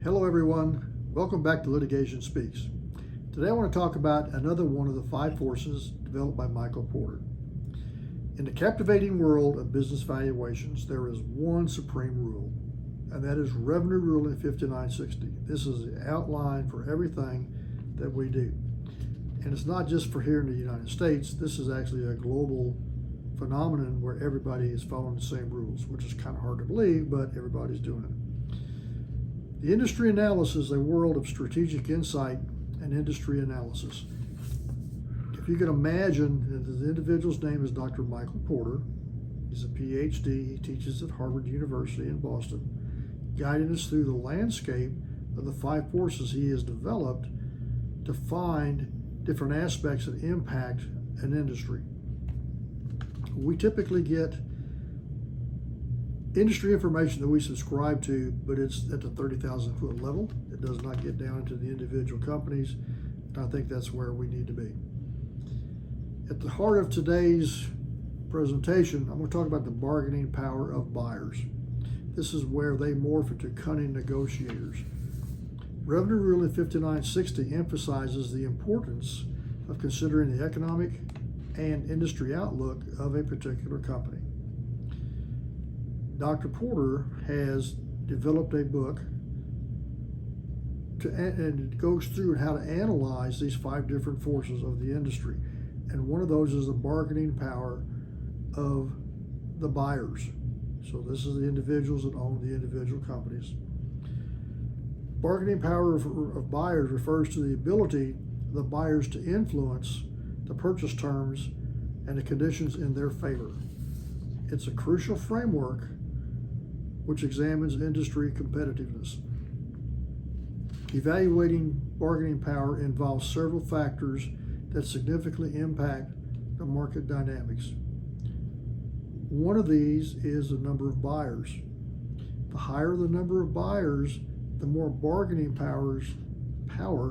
Hello everyone, welcome back to Litigation Speaks. Today I want to talk about another one of the 5 forces developed by Michael Porter. In the captivating world of business valuations, there is one supreme rule, and that is Revenue Ruling 5960. This is the outline for everything that we do. And it's not just for here in the United States, this is actually a global phenomenon where everybody is following the same rules, which is kind of hard to believe, but everybody's doing it. The industry analysis is a world of strategic insight and industry analysis. If you can imagine, the individual's name is Dr. Michael Porter. He's a PhD. He teaches at Harvard University in Boston, guiding us through the landscape of the 5 forces he has developed to find different aspects that impact an industry. We typically get industry information that we subscribe to, but it's at the 30,000 foot level. It does not get down into the individual companies. And I think that's where we need to be. At the heart of today's presentation, I'm going to talk about the bargaining power of buyers. This is where they morph into cunning negotiators. Revenue Ruling 5960 emphasizes the importance of considering the economic and industry outlook of a particular company. Dr. Porter has developed a book and it goes through how to analyze these 5 different forces of the industry. And one of those is the bargaining power of the buyers. So this is the individuals that own the individual companies. Bargaining power of buyers refers to the ability of the buyers to influence the purchase terms and the conditions in their favor. It's a crucial framework which examines industry competitiveness. Evaluating bargaining power involves several factors that significantly impact the market dynamics. One of these is the number of buyers. The higher the number of buyers, the more bargaining power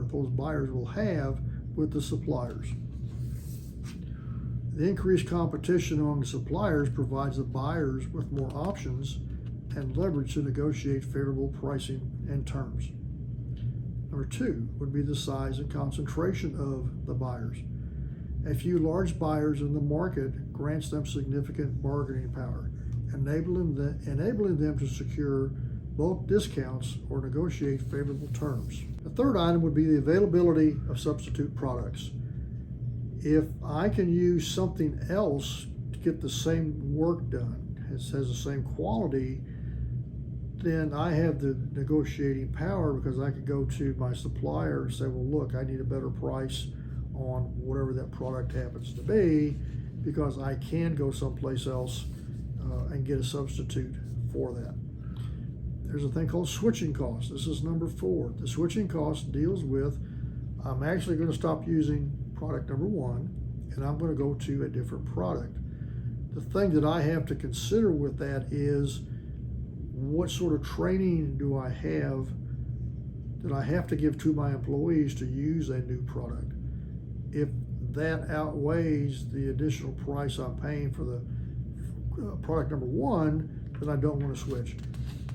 those buyers will have with the suppliers. The increased competition among the suppliers provides the buyers with more options and leverage to negotiate favorable pricing and terms. Number 2 would be the size and concentration of the buyers. A few large buyers in the market grants them significant bargaining power, enabling them to secure bulk discounts or negotiate favorable terms. The third item would be the availability of substitute products. If I can use something else to get the same work done, has the same quality, then I have the negotiating power because I could go to my supplier and say, well, look, I need a better price on whatever that product happens to be, because I can go someplace else and get a substitute for that. There's a thing called switching costs. This is number 4. The switching cost deals with, I'm actually going to stop using product number 1 and I'm going to go to a different product. The thing that I have to consider with that is, what sort of training do I have that I have to give to my employees to use a new product? If that outweighs the additional price I'm paying for the product number 1, then I don't want to switch.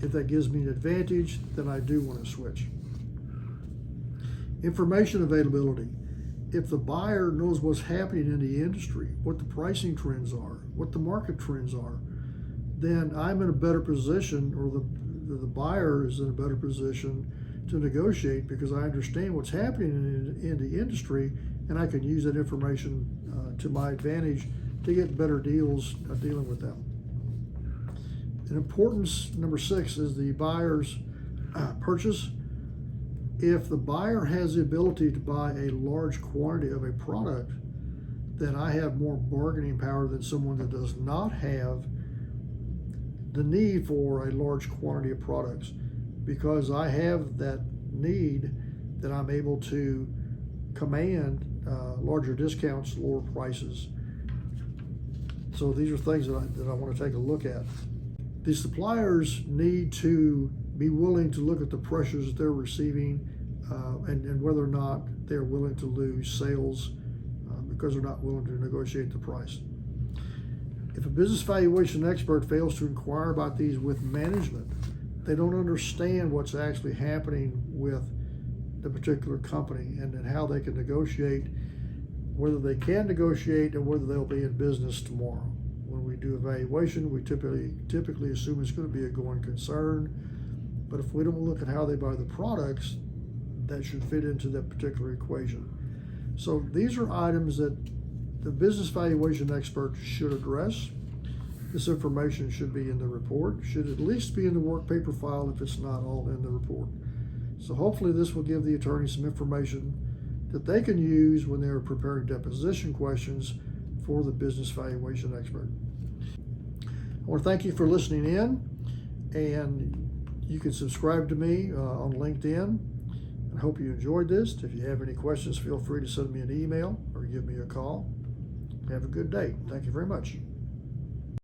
If that gives me an advantage, then I do want to switch. Information availability. If the buyer knows what's happening in the industry, what the pricing trends are, what the market trends are, then I'm in a better position, or the buyer is in a better position to negotiate, because I understand what's happening in the industry, and I can use that information to my advantage to get better deals dealing with them. And importance number 6 is the buyer's purchase. If the buyer has the ability to buy a large quantity of a product, then I have more bargaining power than someone that does not have the need for a large quantity of products. Because I have that need, then I'm able to command larger discounts, lower prices. So these are things that I want to take a look at. The suppliers need to be willing to look at the pressures that they're receiving and whether or not they're willing to lose sales because they're not willing to negotiate the price. If a business valuation expert fails to inquire about these with management, they don't understand what's actually happening with the particular company and then how they can negotiate, whether they can negotiate and whether they'll be in business tomorrow. When we do evaluation, we typically assume it's going to be a going concern, but if we don't look at how they buy the products, that should fit into that particular equation. So these are items that the business valuation expert should address. This information should be in the report, should at least be in the work paper file if it's not all in the report. So hopefully this will give the attorney some information that they can use when they're preparing deposition questions for the business valuation expert. I want to thank you for listening in, and you can subscribe to me on LinkedIn. I hope you enjoyed this. If you have any questions, feel free to send me an email or give me a call. Have a good day. Thank you very much.